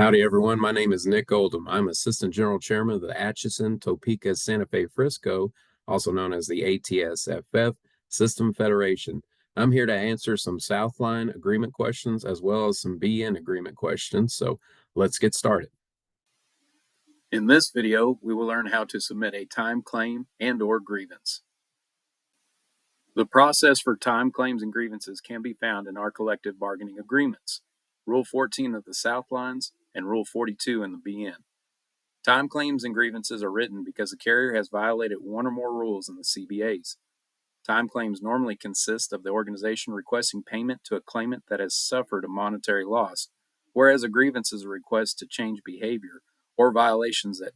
Howdy, everyone. My name is Nick Oldham. I'm Assistant General Chairman of the Atchison, Topeka, Santa Fe, Frisco, also known as the ATSFF System Federation. I'm here to answer some Southline agreement questions as well as some BN agreement questions. So let's get started. In this video, we will learn how to submit a time claim and/or grievance. The process for time claims and grievances can be found in our collective bargaining agreements, Rule 14 of the Southlines and Rule 42 in the BN. Time claims and grievances are written because the carrier has violated one or more rules in the CBAs. Time claims normally consist of the organization requesting payment to a claimant that has suffered a monetary loss, whereas a grievance is a request to change behavior or violations that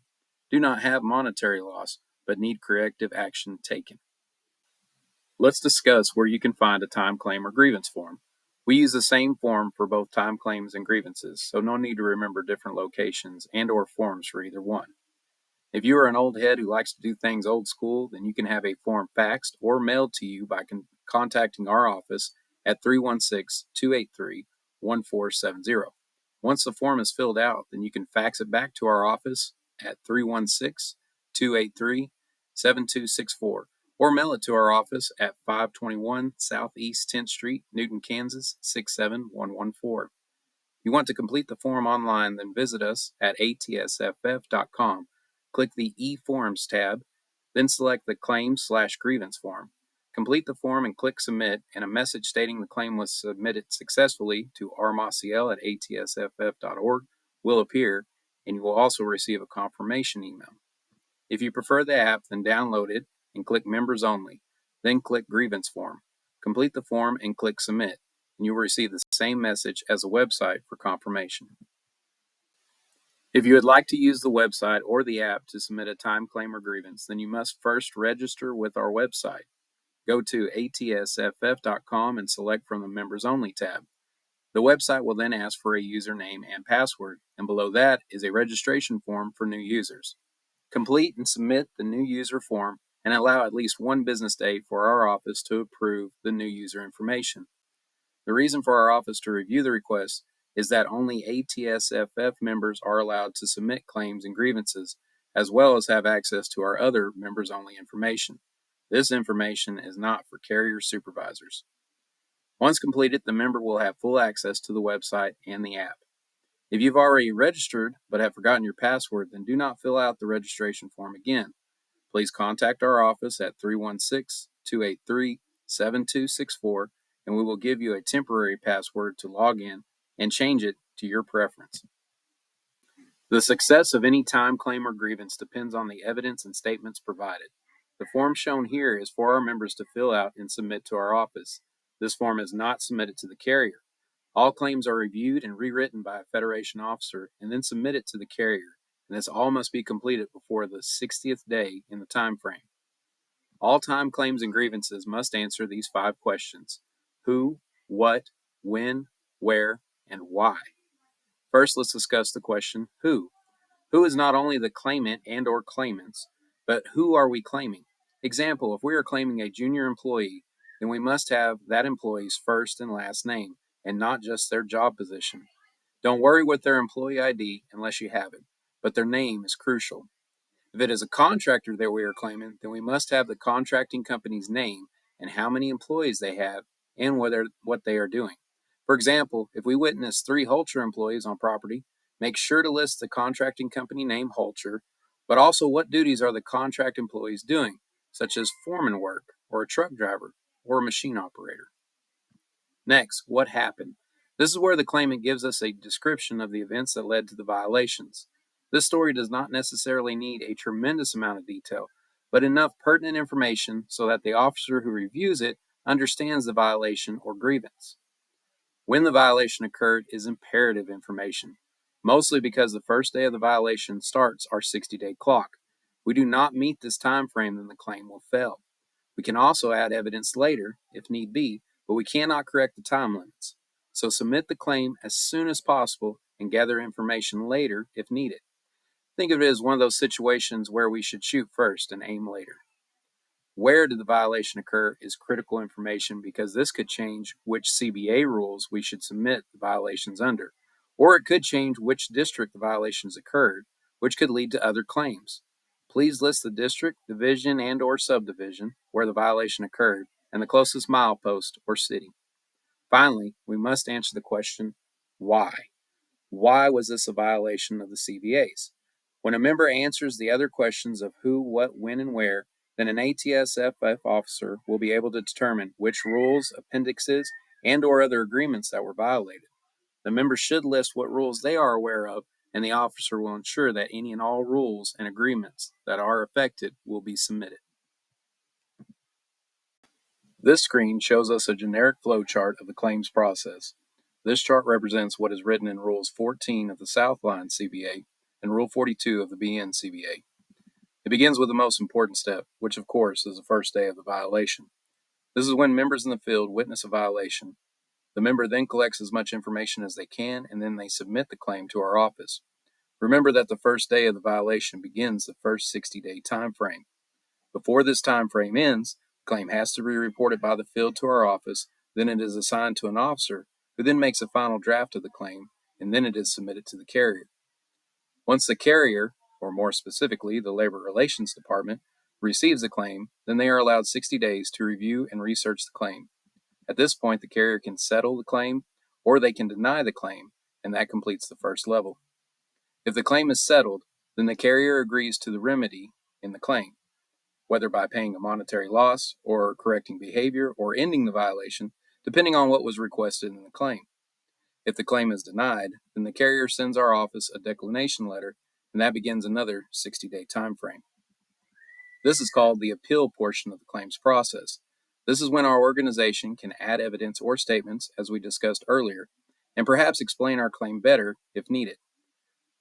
do not have monetary loss but need corrective action taken. Let's discuss where you can find a time claim or grievance form. We use the same form for both time claims and grievances, so no need to remember different locations and/or forms for either one. If you are an old head who likes to do things old school, then you can have a form faxed or mailed to you by contacting our office at 316-283-1470. Once the form is filled out, then you can fax it back to our office at 316-283-7264 or mail it to our office at 521 Southeast 10th Street, Newton, Kansas 67114. You want to complete the form online, then visit us at ATSFF.com. Click the eForms tab, then select the Claim/Grievance form. Complete the form and click Submit, and a message stating the claim was submitted successfully to rmociel@atsff.org will appear, and you will also receive a confirmation email. If you prefer the app, then download it and click Members Only, then click Grievance Form. Complete the form and click Submit, and you will receive the same message as a website for confirmation. If you would like to use the website or the app to submit a time claim or grievance, then you must first register with our website. Go to atsff.com and select from the Members Only tab. The website will then ask for a username and password, and below that is a registration form for new users. Complete and submit the new user form and allow at least one business day for our office to approve the new user information. The reason for our office to review the request is that only ATSFF members are allowed to submit claims and grievances, as well as have access to our other members-only information. This information is not for carrier supervisors. Once completed, the member will have full access to the website and the app. If you've already registered but have forgotten your password, then do not fill out the registration form again. Please contact our office at 316-283-7264, and we will give you a temporary password to log in and change it to your preference. The success of any time claim or grievance depends on the evidence and statements provided. The form shown here is for our members to fill out and submit to our office. This form is not submitted to the carrier. All claims are reviewed and rewritten by a Federation officer and then submitted to the carrier, and this all must be completed before the 60th day in the time frame. All time claims and grievances must answer these 5 questions: who, what, when, where, and why. First, let's discuss the question who. Who is not only the claimant and/or claimants, but who are we claiming? Example, if we are claiming a junior employee, then we must have that employee's first and last name, and not just their job position. Don't worry with their employee ID unless you have it, but their name is crucial. If it is a contractor that we are claiming, then we must have the contracting company's name and how many employees they have and what they are doing. For example, if we witness 3 Holcher employees on property, make sure to list the contracting company name Holcher, but also what duties are the contract employees doing, such as foreman work, or a truck driver, or a machine operator. Next, what happened? This is where the claimant gives us a description of the events that led to the violations. This story does not necessarily need a tremendous amount of detail, but enough pertinent information so that the officer who reviews it understands the violation or grievance. When the violation occurred is imperative information, mostly because the first day of the violation starts our 60-day clock. We do not meet this time frame, then the claim will fail. We can also add evidence later, if need be, but we cannot correct the time limits. So submit the claim as soon as possible and gather information later if needed. Think of it as one of those situations where we should shoot first and aim later. Where did the violation occur is critical information because this could change which CBA rules we should submit the violations under. or it could change which district the violations occurred, which could lead to other claims. Please list the district, division, and/or subdivision where the violation occurred and the closest milepost or city. Finally, we must answer the question, why? Why was this a violation of the CVAs? When a member answers the other questions of who, what, when, and where, then an ATSFF officer will be able to determine which rules, appendixes, and/or other agreements that were violated. The member should list what rules they are aware of, and the officer will ensure that any and all rules and agreements that are affected will be submitted. This screen shows us a generic flowchart of the claims process. This chart represents what is written in Rules 14 of the Southline CBA and Rule 42 of the BN CBA. It begins with the most important step, which of course is the first day of the violation. This is when members in the field witness a violation. The member then collects as much information as they can, and then they submit the claim to our office. Remember that the first day of the violation begins the first 60-day time frame. Before this time frame ends, the claim has to be reported by the field to our office, then it is assigned to an officer who then makes a final draft of the claim, and then it is submitted to the carrier. Once the carrier, or more specifically the Labor Relations Department, receives the claim, then they are allowed 60 days to review and research the claim. At this point, the carrier can settle the claim, or they can deny the claim, and that completes the first level. If the claim is settled, then the carrier agrees to the remedy in the claim, whether by paying a monetary loss, or correcting behavior, or ending the violation, depending on what was requested in the claim. If the claim is denied, then the carrier sends our office a declination letter, and that begins another 60-day time frame. This is called the appeal portion of the claims process. This is when our organization can add evidence or statements, as we discussed earlier, and perhaps explain our claim better if needed.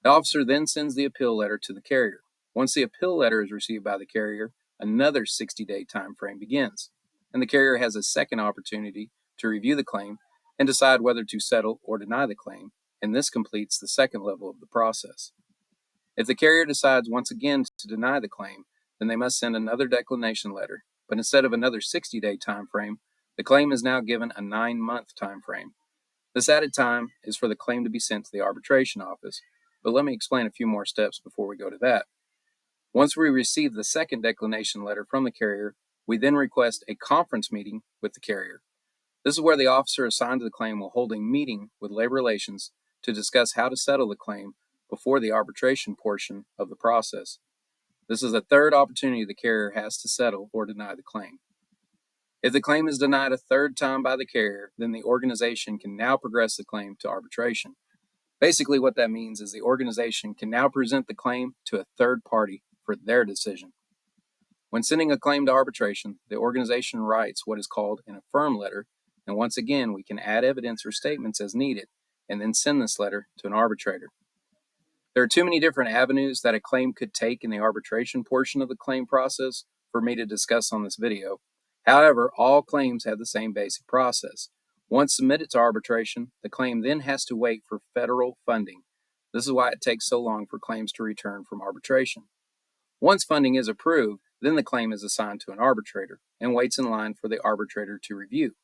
The officer then sends the appeal letter to the carrier. Once the appeal letter is received by the carrier, another 60-day time frame begins, and the carrier has a second opportunity to review the claim and decide whether to settle or deny the claim, and this completes the second level of the process. If the carrier decides once again to deny the claim, then they must send another declination letter, but instead of another 60-day time frame, the claim is now given a 9-month time frame. This added time is for the claim to be sent to the arbitration office, but let me explain a few more steps before we go to that. Once we receive the second declination letter from the carrier, we then request a conference meeting with the carrier. This is where the officer assigned to the claim will hold a meeting with Labor Relations to discuss how to settle the claim before the arbitration portion of the process. This is the third opportunity the carrier has to settle or deny the claim. If the claim is denied a third time by the carrier, then the organization can now progress the claim to arbitration. Basically, what that means is the organization can now present the claim to a third party for their decision. When sending a claim to arbitration, the organization writes what is called an affirm letter, and once again, we can add evidence or statements as needed, and then send this letter to an arbitrator. There are too many different avenues that a claim could take in the arbitration portion of the claim process for me to discuss on this video. However, all claims have the same basic process. Once submitted to arbitration, the claim then has to wait for federal funding. This is why it takes so long for claims to return from arbitration. Once funding is approved, then the claim is assigned to an arbitrator and waits in line for the arbitrator to review.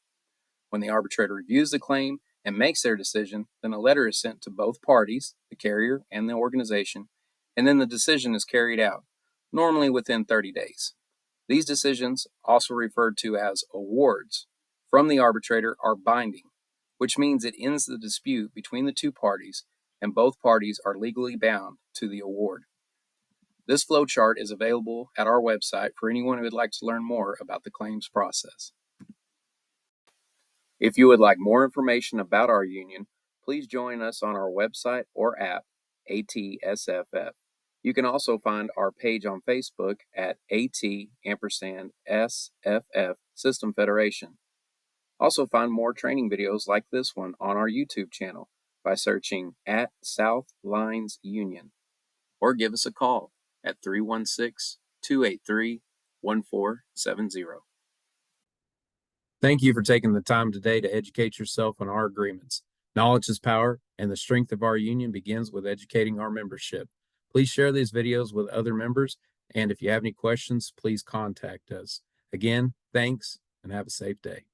When the arbitrator reviews the claim and makes their decision, then a letter is sent to both parties, the carrier and the organization, and then the decision is carried out, normally within 30 days. These decisions, also referred to as awards, from the arbitrator are binding, which means it ends the dispute between the two parties and both parties are legally bound to the award. This flowchart is available at our website for anyone who would like to learn more about the claims process. If you would like more information about our union, please join us on our website or app, ATSFF. You can also find our page on Facebook at AT_SFF System Federation. Also find more training videos like this one on our YouTube channel by searching at South Lines Union, or give us a call at 316-283-1470. Thank you for taking the time today to educate yourself on our agreements. Knowledge is power, and the strength of our union begins with educating our membership. Please share these videos with other members, and if you have any questions, please contact us. Again, thanks, and have a safe day.